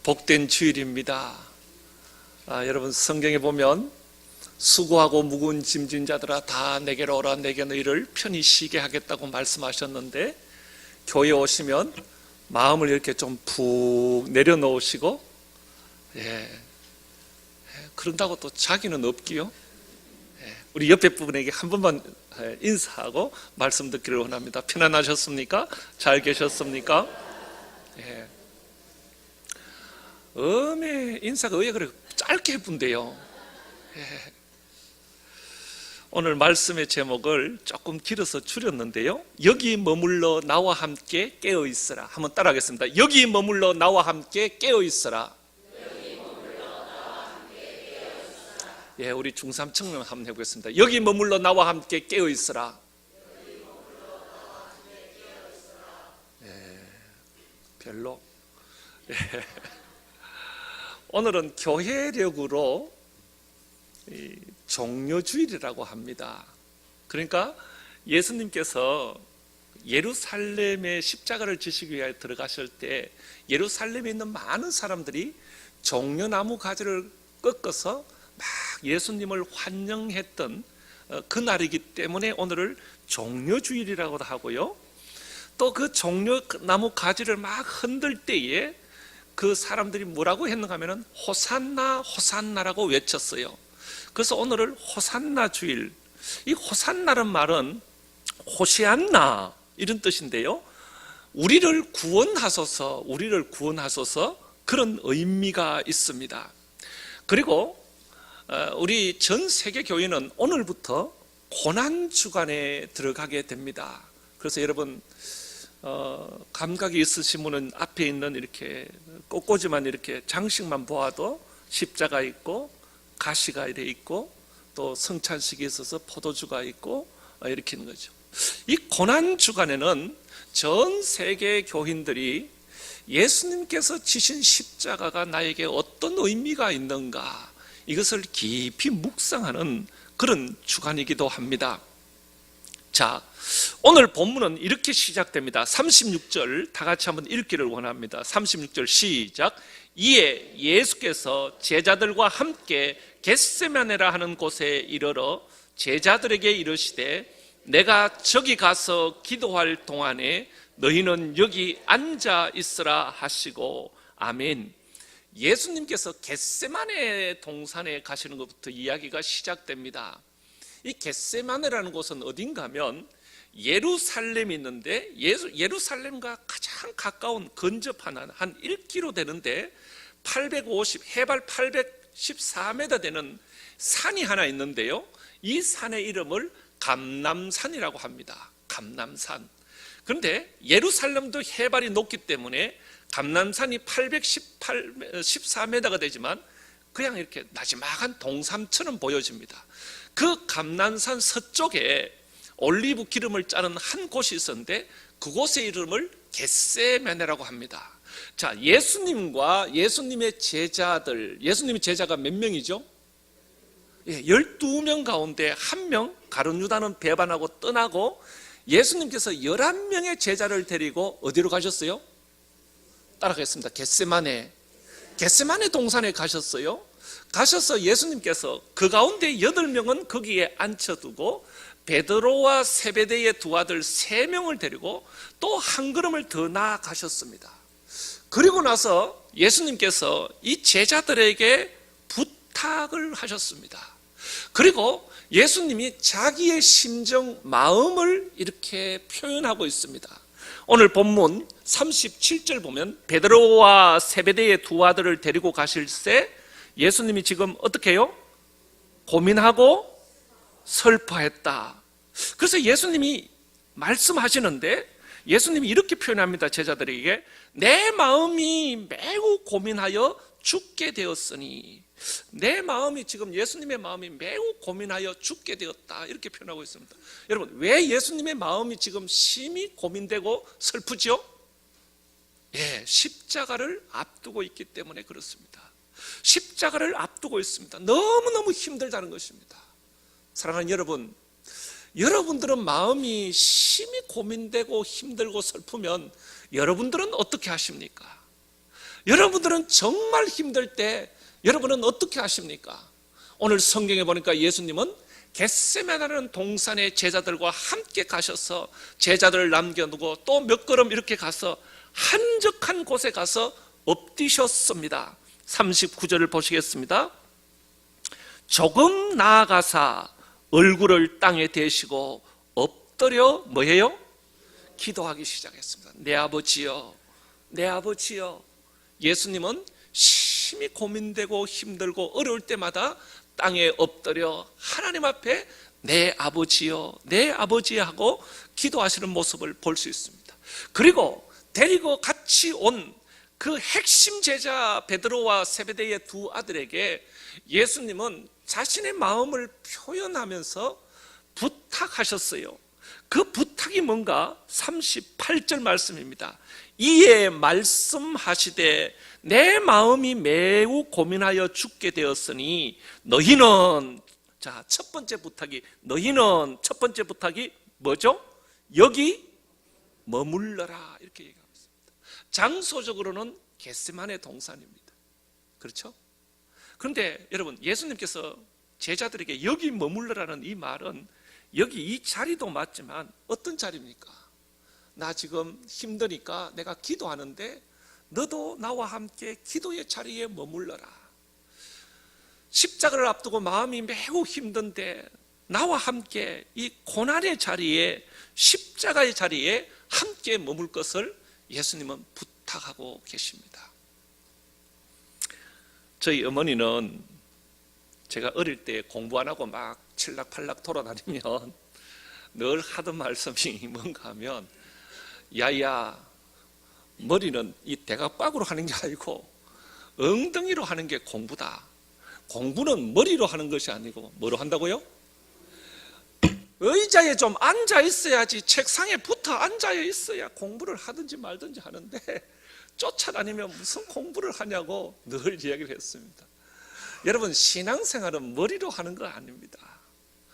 복된 주일입니다. 여러분 성경에 보면 수고하고 무거운 짐진 자들아 다 내게로 오라, 내게 너희를 편히 쉬게 하겠다고 말씀하셨는데, 교회에 오시면 마음을 이렇게 좀 푹 내려놓으시고, 그런다고 또 자기는 없기요. 우리 옆에 분에게 한 번만 인사하고 말씀 듣기를 원합니다. 편안하셨습니까? 잘 계셨습니까? 인사가 왜 그래 짧게 해본대요. 오늘 말씀의 제목을 조금 길어서 줄였는데요, 여기 머물러 나와 함께 깨어 있으라. 한번 따라하겠습니다. 여기 머물러 나와 함께 깨어 있으라. 우리 중3 청년 한번 해보겠습니다. 여기 머물러 나와 함께 깨어 있으라. 별로. 오늘은 교회력으로 종려주일이라고 합니다. 그러니까 예수님께서 예루살렘에 십자가를 지시기 위하여 들어가실 때 예루살렘에 있는 많은 사람들이 종려나무 가지를 꺾어서 막 예수님을 환영했던 그날이기 때문에 오늘을 종려주일이라고도 하고요, 또 그 종려나무 가지를 막 흔들 때에 그 사람들이 뭐라고 했는가 하면은 호산나 호산나라고 외쳤어요. 그래서 오늘을 호산나 주일, 이 호산나란 말은 호시안나 이런 뜻인데요, 우리를 구원하소서, 우리를 구원하소서, 그런 의미가 있습니다. 그리고 우리 전 세계 교회는 오늘부터 고난주간에 들어가게 됩니다. 그래서 여러분 감각이 있으신 분은 앞에 있는 이렇게 꽃꽂이만 이렇게 장식만 보아도 십자가 있고 가시가 이렇게 있고 또 성찬식이 있어서 포도주가 있고 이렇게 있는 거죠. 이 고난주간에는 전 세계 교인들이 예수님께서 지신 십자가가 나에게 어떤 의미가 있는가, 이것을 깊이 묵상하는 그런 주간이기도 합니다. 자, 오늘 본문은 이렇게 시작됩니다. 36절 다 같이 한번 읽기를 원합니다. 36절 시작. 이에 예수께서 제자들과 함께 겟세마네라 하는 곳에 이르러 제자들에게 이르시되 내가 저기 가서 기도할 동안에 너희는 여기 앉아 있으라 하시고. 아멘. 예수님께서 겟세마네 동산에 가시는 것부터 이야기가 시작됩니다. 이 겟세마네라는 곳은 어딘가 하면 예루살렘이 있는데, 예루살렘과 가장 가까운 근접한 한 1km 되는데 해발 814m 되는 산이 하나 있는데요, 이 산의 이름을 감람산이라고 합니다. 감람산. 그런데 예루살렘도 해발이 높기 때문에 감람산이 814m가 되지만 그냥 이렇게 나지막한 동산처럼 보여집니다. 그 감람산 서쪽에 올리브 기름을 짜는 한 곳이 있었는데 그곳의 이름을 겟세마네라고 합니다. 자, 예수님과 예수님의 제자들, 예수님의 제자가 몇 명이죠? 12명 가운데 1명, 가룟 유다는 배반하고 떠나고 예수님께서 11명의 제자를 데리고 어디로 가셨어요? 따라가겠습니다. 겟세마네 동산에 가셨어요. 가셔서 예수님께서 그 가운데 8명은 거기에 앉혀두고 베드로와 세베대의 두 아들 3명을 데리고 또 한 걸음을 더 나아가셨습니다. 그리고 나서 예수님께서 이 제자들에게 부탁을 하셨습니다. 그리고 예수님이 자기의 심정, 마음을 이렇게 표현하고 있습니다. 오늘 본문 37절 보면 베드로와 세베대의 두 아들을 데리고 가실 때 예수님이 지금 어떻게 해요? 고민하고 슬퍼했다. 그래서 예수님이 말씀하시는데 예수님이 이렇게 표현합니다. 제자들에게 내 마음이 매우 고민하여 죽게 되었으니, 내 마음이 지금 예수님의 마음이 매우 고민하여 죽게 되었다, 이렇게 표현하고 있습니다. 여러분, 왜 예수님의 마음이 지금 심히 고민되고 슬프죠? 십자가를 앞두고 있기 때문에 그렇습니다. 십자가를 앞두고 있습니다. 너무너무 힘들다는 것입니다. 사랑하는 여러분, 여러분들은 마음이 심히 고민되고 힘들고 슬프면 여러분들은 어떻게 하십니까? 여러분들은 정말 힘들 때 여러분은 어떻게 하십니까? 오늘 성경에 보니까 예수님은 겟세마네라는 동산에 제자들과 함께 가셔서 제자들을 남겨두고 또 몇 걸음 이렇게 가서 한적한 곳에 가서 엎드셨습니다. 39절을 보시겠습니다. 조금 나아가사 얼굴을 땅에 대시고 엎드려 뭐해요? 기도하기 시작했습니다. 내 아버지여, 내 아버지여. 예수님은 심히 고민되고 힘들고 어려울 때마다 땅에 엎드려 하나님 앞에 내 아버지여, 내 아버지 하고 기도하시는 모습을 볼 수 있습니다. 그리고 데리고 같이 온 그 핵심 제자 베드로와 세베대의 두 아들에게 예수님은 자신의 마음을 표현하면서 부탁하셨어요. 그 부탁이 뭔가? 38절 말씀입니다. 이에 말씀하시되 내 마음이 매우 고민하여 죽게 되었으니 너희는, 자, 첫 번째 부탁이, 너희는 첫 번째 부탁이 뭐죠? 여기 머물러라, 이렇게 얘기하고 있습니다. 장소적으로는 겟세마네 동산입니다. 그렇죠? 그런데 여러분, 예수님께서 제자들에게 여기 머물러라는 이 말은 여기 이 자리도 맞지만 어떤 자리입니까? 나 지금 힘드니까 내가 기도하는데 너도 나와 함께 기도의 자리에 머물러라. 십자가를 앞두고 마음이 매우 힘든데 나와 함께 이 고난의 자리에, 십자가의 자리에 함께 머물 것을 예수님은 부탁하고 계십니다. 저희 어머니는 제가 어릴 때 공부 안 하고 막 칠락팔락 돌아다니면 늘 하던 말씀이 뭔가 하면, 야야, 머리는 이 대각박으로 하는 게 아니고 엉덩이로 하는 게 공부다. 공부는 머리로 하는 것이 아니고 뭐로 한다고요? 의자에 좀 앉아 있어야지, 책상에 붙어 앉아 있어야 공부를 하든지 말든지 하는데 쫓아다니면 무슨 공부를 하냐고 늘 이야기를 했습니다. 여러분, 신앙생활은 머리로 하는 거 아닙니다.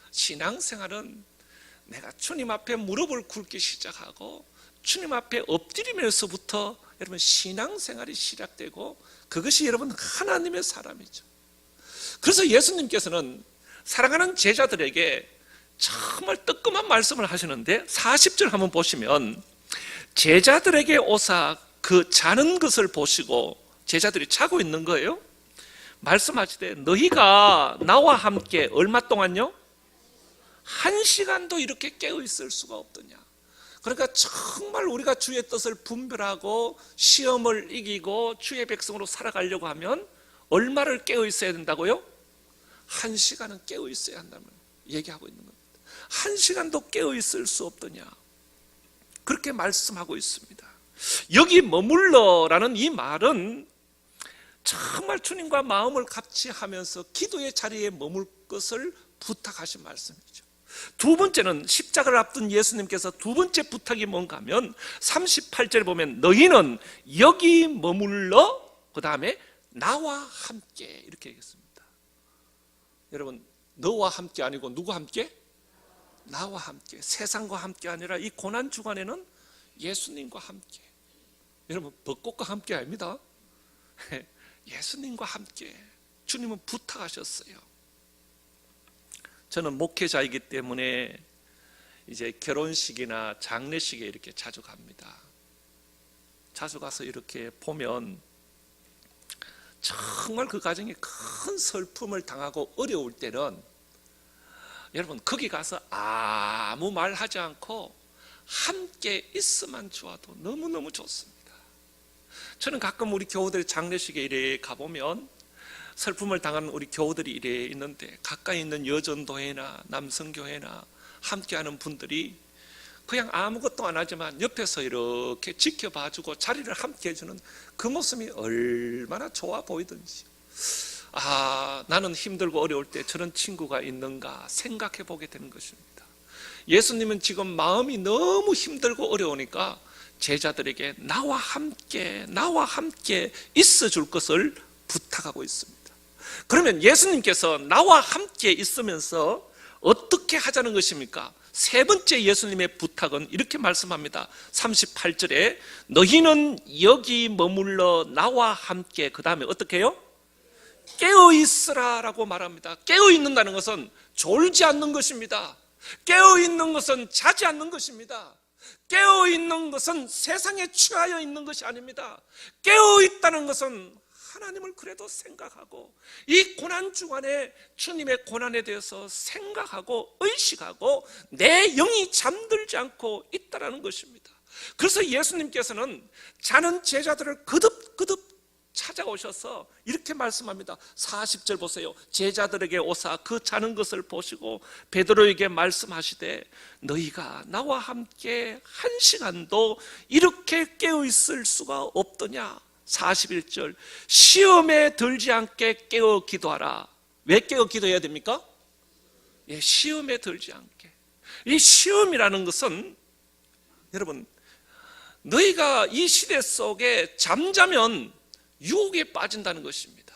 신앙생활은 내가 주님 앞에 무릎을 꿇기 시작하고 주님 앞에 엎드리면서부터 여러분 신앙생활이 시작되고 그것이 여러분 하나님의 사람이죠. 그래서 예수님께서는 사랑하는 제자들에게 정말 뜨끔한 말씀을 하시는데 40절 한번 보시면, 제자들에게 오사 그 자는 것을 보시고, 제자들이 자고 있는 거예요. 말씀하시되 너희가 나와 함께 얼마 동안요? 1시간도 이렇게 깨어 있을 수가 없더냐. 그러니까 정말 우리가 주의 뜻을 분별하고 시험을 이기고 주의 백성으로 살아가려고 하면 얼마를 깨어 있어야 된다고요? 1시간은 깨어 있어야 한다면 얘기하고 있는 겁니다. 1시간도 깨어 있을 수 없더냐, 그렇게 말씀하고 있습니다. 여기 머물러라는 이 말은 정말 주님과 마음을 같이 하면서 기도의 자리에 머물 것을 부탁하신 말씀이죠. 두 번째는 십자가를 앞둔 예수님께서 두 번째 부탁이 뭔가 하면 38절에 보면 너희는 여기 머물러, 그 다음에 나와 함께, 이렇게 얘기했습니다. 여러분, 너와 함께 아니고 누구 함께? 나와 함께. 세상과 함께 아니라 이 고난 주간에는 예수님과 함께. 여러분, 벚꽃과 함께 아닙니다. 예수님과 함께 주님은 부탁하셨어요. 저는 목회자이기 때문에 이제 결혼식이나 장례식에 이렇게 자주 갑니다. 자주 가서 이렇게 보면 정말 그 가정이 큰 슬픔을 당하고 어려울 때는 여러분 거기 가서 아무 말 하지 않고 함께 있으면 좋아도 너무너무 좋습니다. 저는 가끔 우리 교우들의 장례식에 이래 가보면 슬픔을 당하는 우리 교우들이 이래 있는데 가까이 있는 여전도회나 남성교회나 함께하는 분들이 그냥 아무것도 안 하지만 옆에서 이렇게 지켜봐주고 자리를 함께 해주는 그 모습이 얼마나 좋아 보이든지, 나는 힘들고 어려울 때 저런 친구가 있는가 생각해 보게 되는 것입니다. 예수님은 지금 마음이 너무 힘들고 어려우니까 제자들에게 나와 함께 있어 줄 것을 부탁하고 있습니다. 그러면 예수님께서 나와 함께 있으면서 어떻게 하자는 것입니까? 세 번째 예수님의 부탁은 이렇게 말씀합니다. 38절에 너희는 여기 머물러 나와 함께, 그 다음에 어떻게 해요? 깨어있으라 라고 말합니다. 깨어있는다는 것은 졸지 않는 것입니다. 깨어있는 것은 자지 않는 것입니다. 깨어있는 것은 세상에 취하여 있는 것이 아닙니다. 깨어있다는 것은 하나님을 그래도 생각하고 이 고난 중간에 주님의 고난에 대해서 생각하고 의식하고 내 영이 잠들지 않고 있다는 것입니다. 그래서 예수님께서는 자는 제자들을 거듭 찾아오셔서 이렇게 말씀합니다. 40절 보세요. 제자들에게 오사 그 자는 것을 보시고 베드로에게 말씀하시되 너희가 나와 함께 한 시간도 이렇게 깨어있을 수가 없더냐. 41절 시험에 들지 않게 깨어 기도하라. 왜 깨어 기도해야 됩니까? 시험에 들지 않게. 이 시험이라는 것은 여러분, 너희가 이 시대 속에 잠자면 유혹에 빠진다는 것입니다.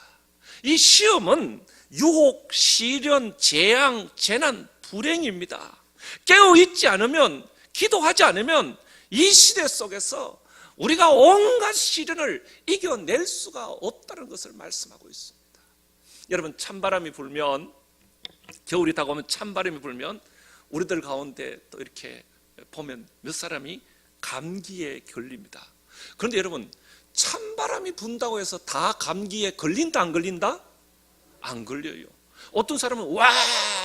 이 시험은 유혹, 시련, 재앙, 재난, 불행입니다. 깨어있지 않으면, 기도하지 않으면 이 시대 속에서 우리가 온갖 시련을 이겨낼 수가 없다는 것을 말씀하고 있습니다. 여러분, 찬바람이 불면, 겨울이 다가오면 찬바람이 불면 우리들 가운데 또 이렇게 보면 몇 사람이 감기에 걸립니다. 그런데 여러분, 찬바람이 분다고 해서 다 감기에 걸린다 안 걸린다? 안 걸려요. 어떤 사람은 와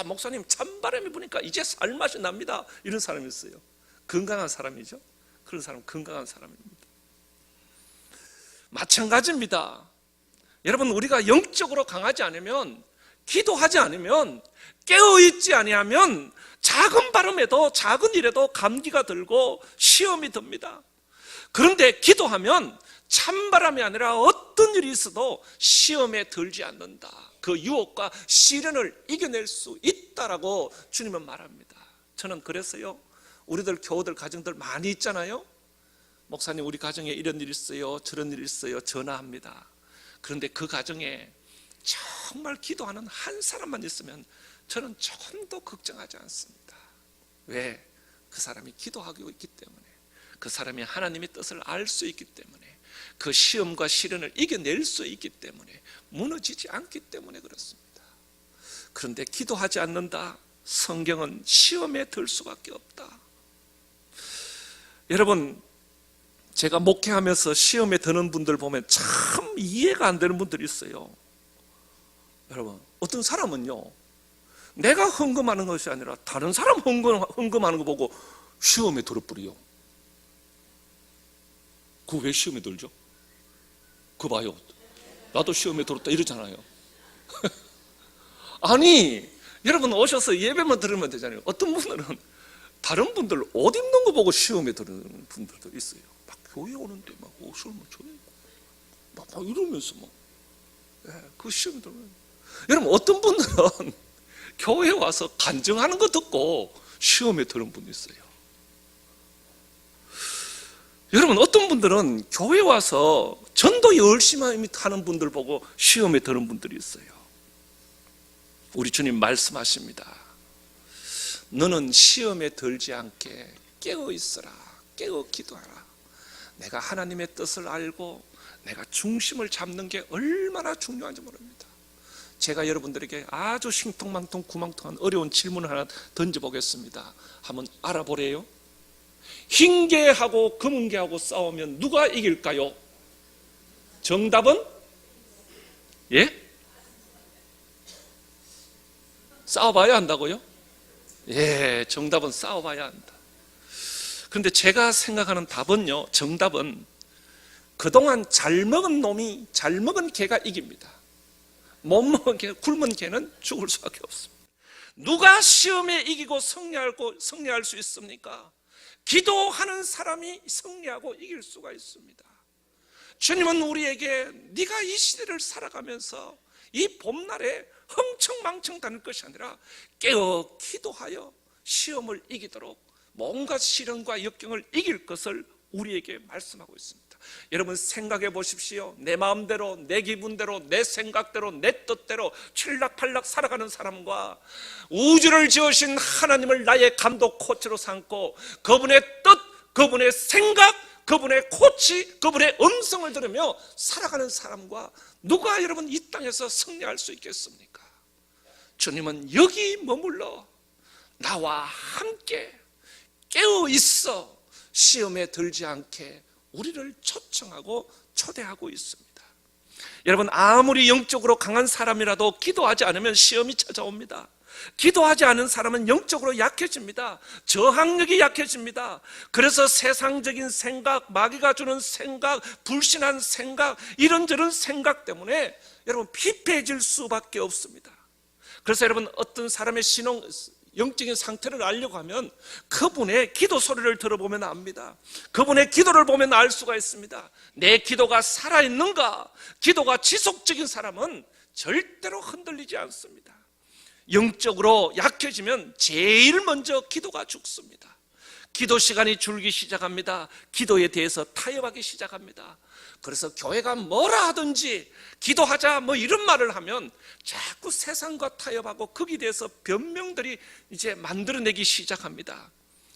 목사님 찬바람이 부니까 이제 살맛이 납니다, 이런 사람이 있어요. 건강한 사람이죠. 그런 사람은 건강한 사람입니다. 마찬가지입니다. 여러분, 우리가 영적으로 강하지 않으면, 기도하지 않으면, 깨어있지 아니하면 작은 발음에도 작은 일에도 감기가 들고 시험이 듭니다. 그런데 기도하면 찬바람이 아니라 어떤 일이 있어도 시험에 들지 않는다. 그 유혹과 시련을 이겨낼 수 있다라고 주님은 말합니다. 저는 그래서요, 우리들 교우들 가정들 많이 있잖아요. 목사님 우리 가정에 이런 일 있어요, 저런 일 있어요, 전화합니다. 그런데 그 가정에 정말 기도하는 한 사람만 있으면 저는 조금도 걱정하지 않습니다. 왜? 그 사람이 기도하고 있기 때문에, 그 사람이 하나님의 뜻을 알 수 있기 때문에, 그 시험과 시련을 이겨낼 수 있기 때문에, 무너지지 않기 때문에 그렇습니다. 그런데 기도하지 않는다? 성경은 시험에 들 수밖에 없다. 여러분, 제가 목회하면서 시험에 드는 분들 보면 참 이해가 안 되는 분들이 있어요. 여러분, 어떤 사람은요, 내가 헌금하는 것이 아니라 다른 사람 헌금하는 거 보고 시험에 들어버려요. 그거 왜 시험에 들죠? 그거 봐요, 나도 시험에 들었다 이러잖아요. 아니, 여러분 오셔서 예배만 들으면 되잖아요. 어떤 분들은 다른 분들 옷 입는 거 보고 시험에 드는 분들도 있어요. 막 교회 오는데 막 옷을 막 저리고 막 이러면서 막 그 시험에 들면, 여러분 어떤 분들은 교회 와서 간증하는 거 듣고 시험에 드는 분이 있어요. 여러분 어떤 분들은 교회 와서 전도 열심히 하는 분들 보고 시험에 드는 분들이 있어요. 우리 주님 말씀하십니다. 너는 시험에 들지 않게 깨어 있어라, 깨어 기도하라. 내가 하나님의 뜻을 알고 내가 중심을 잡는 게 얼마나 중요한지 모릅니다. 제가 여러분들에게 아주 신통망통 구망통한 어려운 질문을 하나 던져보겠습니다. 한번 알아보래요. 흰개하고 검은개하고 싸우면 누가 이길까요? 정답은? 예? 싸워봐야 한다고요? 예, 정답은 싸워봐야 한다. 그런데 제가 생각하는 답은요, 정답은 그동안 잘 먹은 놈이, 잘 먹은 개가 이깁니다. 못 먹은 개, 굶은 개는 죽을 수밖에 없습니다. 누가 시험에 이기고 승리할 수 있습니까? 기도하는 사람이 승리하고 이길 수가 있습니다. 주님은 우리에게 네가 이 시대를 살아가면서 이 봄날에 흥청망청 다닐 것이 아니라 깨어 기도하여 시험을 이기도록 뭔가 시련과 역경을 이길 것을 우리에게 말씀하고 있습니다. 여러분 생각해 보십시오. 내 마음대로, 내 기분대로, 내 생각대로, 내 뜻대로 칠락팔락 살아가는 사람과 우주를 지으신 하나님을 나의 감독 코치로 삼고 그분의 뜻, 그분의 생각, 그분의 코치, 그분의 음성을 들으며 살아가는 사람과 누가 여러분 이 땅에서 승리할 수 있겠습니까? 주님은 여기 머물러 나와 함께 깨어 있어 시험에 들지 않게 우리를 초청하고 초대하고 있습니다. 여러분, 아무리 영적으로 강한 사람이라도 기도하지 않으면 시험이 찾아옵니다. 기도하지 않은 사람은 영적으로 약해집니다. 저항력이 약해집니다. 그래서 세상적인 생각, 마귀가 주는 생각, 불신한 생각, 이런저런 생각 때문에 여러분 피폐해질 수밖에 없습니다. 그래서 여러분 어떤 사람의 영적인 상태를 알려고 하면 그분의 기도 소리를 들어보면 압니다. 그분의 기도를 보면 알 수가 있습니다. 내 기도가 살아있는가? 기도가 지속적인 사람은 절대로 흔들리지 않습니다. 영적으로 약해지면 제일 먼저 기도가 죽습니다. 기도 시간이 줄기 시작합니다. 기도에 대해서 타협하기 시작합니다. 그래서 교회가 뭐라 하든지 기도하자 뭐 이런 말을 하면 자꾸 세상과 타협하고 거기에 대해서 변명들이 이제 만들어내기 시작합니다.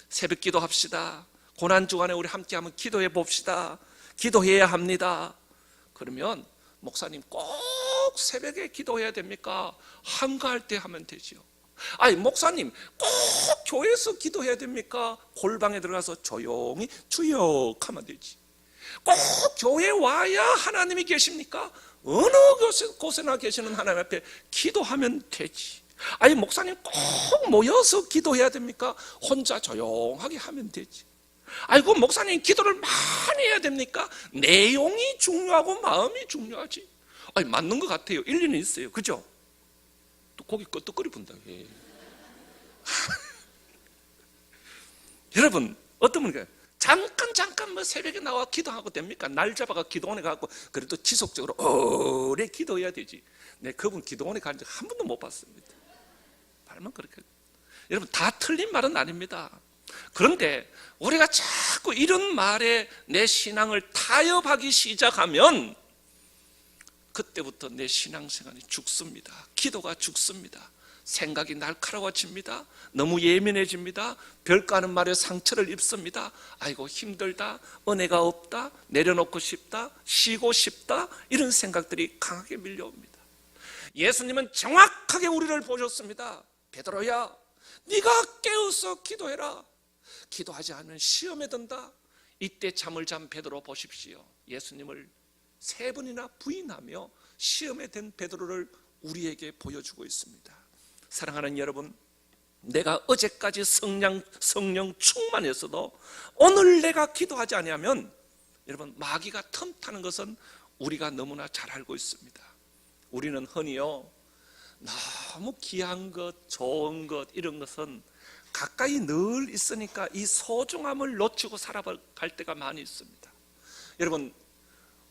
새벽 기도합시다. 고난주간에 우리 함께 한번 기도해 봅시다. 기도해야 합니다. 그러면 목사님 꼭 새벽에 기도해야 됩니까? 한가할 때 하면 되죠. 아니 목사님 꼭 교회에서 기도해야 됩니까? 골방에 들어가서 조용히 주역 하면 되지. 꼭 교회에 와야 하나님이 계십니까? 어느 곳에나 계시는 하나님 앞에 기도하면 되지. 아니 목사님 꼭 모여서 기도해야 됩니까? 혼자 조용하게 하면 되지. 아이고 목사님 기도를 많이 해야 됩니까? 내용이 중요하고 마음이 중요하지. 아니 맞는 것 같아요. 일리는 있어요. 그죠? 또 고기 끄떡거리 분다. 여러분 어떤 분인가요? 잠깐 뭐 새벽에 나와 기도하고 됩니까? 날 잡아가 기도원에 가고 그래도 지속적으로 오래 기도해야 되지. 네, 그분 기도원에 간 적 한 번도 못 봤습니다. 말만 그렇게. 여러분 다 틀린 말은 아닙니다. 그런데 우리가 자꾸 이런 말에 내 신앙을 타협하기 시작하면 그때부터 내 신앙생활이 죽습니다. 기도가 죽습니다. 생각이 날카로워집니다. 너무 예민해집니다. 별거 아닌 말에 상처를 입습니다. 아이고 힘들다, 은혜가 없다, 내려놓고 싶다, 쉬고 싶다, 이런 생각들이 강하게 밀려옵니다. 예수님은 정확하게 우리를 보셨습니다. 베드로야, 네가 깨어서 기도해라. 기도하지 않으면 시험에 든다. 이때 잠을 잔 베드로 보십시오. 예수님을 3번이나 부인하며 시험에 든 베드로를 우리에게 보여주고 있습니다. 사랑하는 여러분, 내가 어제까지 성령 충만했어도 오늘 내가 기도하지 않으면 여러분 마귀가 틈타는 것은 우리가 너무나 잘 알고 있습니다. 우리는 흔히요 너무 귀한 것, 좋은 것 이런 것은 가까이 늘 있으니까 이 소중함을 놓치고 살아갈 때가 많이 있습니다. 여러분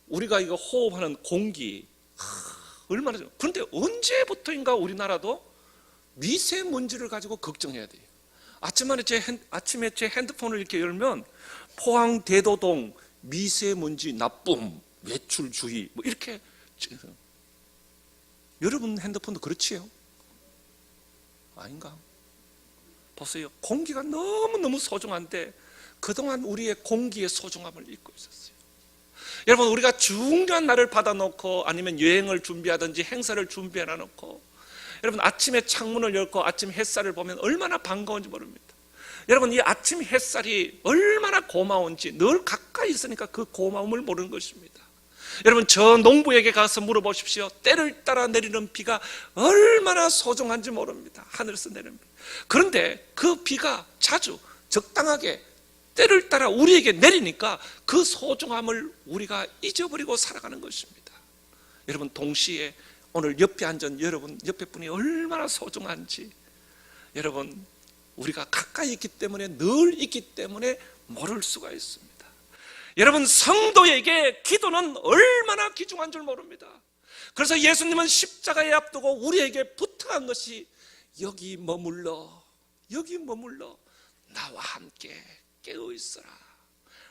우리가 이거 호흡하는 공기 얼마나 좋아요. 그런데 언제부터인가 우리나라도 미세먼지를 가지고 걱정해야 돼요. 아침에 제 핸드폰을 이렇게 열면 포항 대도동 미세먼지 나쁨 외출 주의 뭐 이렇게. 여러분 핸드폰도 그렇지요? 아닌가? 보세요. 공기가 너무너무 소중한데 그동안 우리의 공기의 소중함을 잊고 있었어요. 여러분 우리가 중요한 날을 받아놓고 아니면 여행을 준비하든지 행사를 준비해놓고 여러분 아침에 창문을 열고 아침 햇살을 보면 얼마나 반가운지 모릅니다. 여러분 이 아침 햇살이 얼마나 고마운지 늘 가까이 있으니까 그 고마움을 모르는 것입니다. 여러분 저 농부에게 가서 물어보십시오. 때를 따라 내리는 비가 얼마나 소중한지 모릅니다. 하늘에서 내리는 비. 그런데 그 비가 자주 적당하게 때를 따라 우리에게 내리니까 그 소중함을 우리가 잊어버리고 살아가는 것입니다. 여러분 동시에 오늘 옆에 앉은 여러분 옆에 분이 얼마나 소중한지 여러분 우리가 가까이 있기 때문에 늘 있기 때문에 모를 수가 있습니다. 여러분 성도에게 기도는 얼마나 귀중한 줄 모릅니다. 그래서 예수님은 십자가에 앞두고 우리에게 부탁한 것이 여기 머물러 나와 함께 깨어 있어라.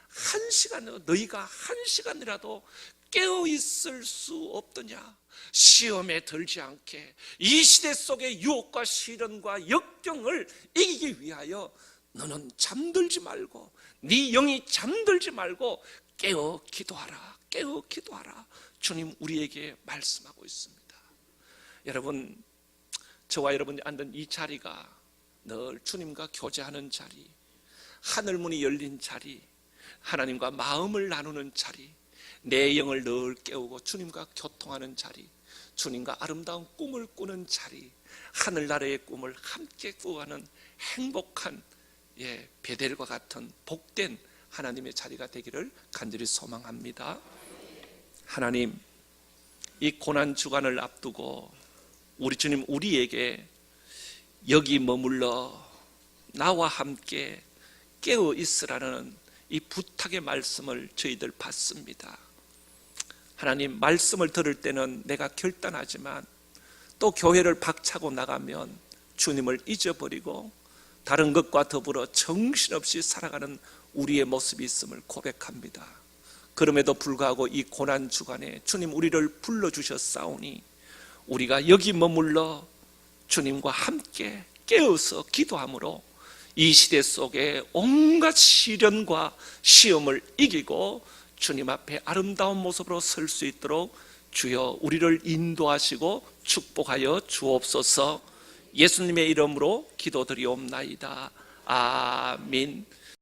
한 시간, 너희가 한 시간이라도 깨어 있을 수 없더냐? 시험에 들지 않게 이 시대 속의 유혹과 시련과 역경을 이기기 위하여 너는 잠들지 말고, 네 영이 잠들지 말고 깨어 기도하라, 깨어 기도하라. 주님 우리에게 말씀하고 있습니다. 여러분, 저와 여러분이 앉은 이 자리가 늘 주님과 교제하는 자리, 하늘문이 열린 자리, 하나님과 마음을 나누는 자리, 내 영을 늘 깨우고 주님과 교통하는 자리, 주님과 아름다운 꿈을 꾸는 자리, 하늘나라의 꿈을 함께 꾸어가는 행복한 베델과 같은 복된 하나님의 자리가 되기를 간절히 소망합니다. 하나님, 이 고난 주간을 앞두고 우리 주님 우리에게 여기 머물러 나와 함께 깨어 있으라는 이 부탁의 말씀을 저희들 받습니다. 하나님, 말씀을 들을 때는 내가 결단하지만 또 교회를 박차고 나가면 주님을 잊어버리고 다른 것과 더불어 정신없이 살아가는 우리의 모습이 있음을 고백합니다. 그럼에도 불구하고 이 고난 주간에 주님 우리를 불러주셨사오니 우리가 여기 머물러 주님과 함께 깨어서 기도함으로 이 시대 속에 온갖 시련과 시험을 이기고 주님 앞에 아름다운 모습으로 설 수 있도록 주여 우리를 인도하시고 축복하여 주옵소서. 예수님의 이름으로 기도드리옵나이다. 아멘.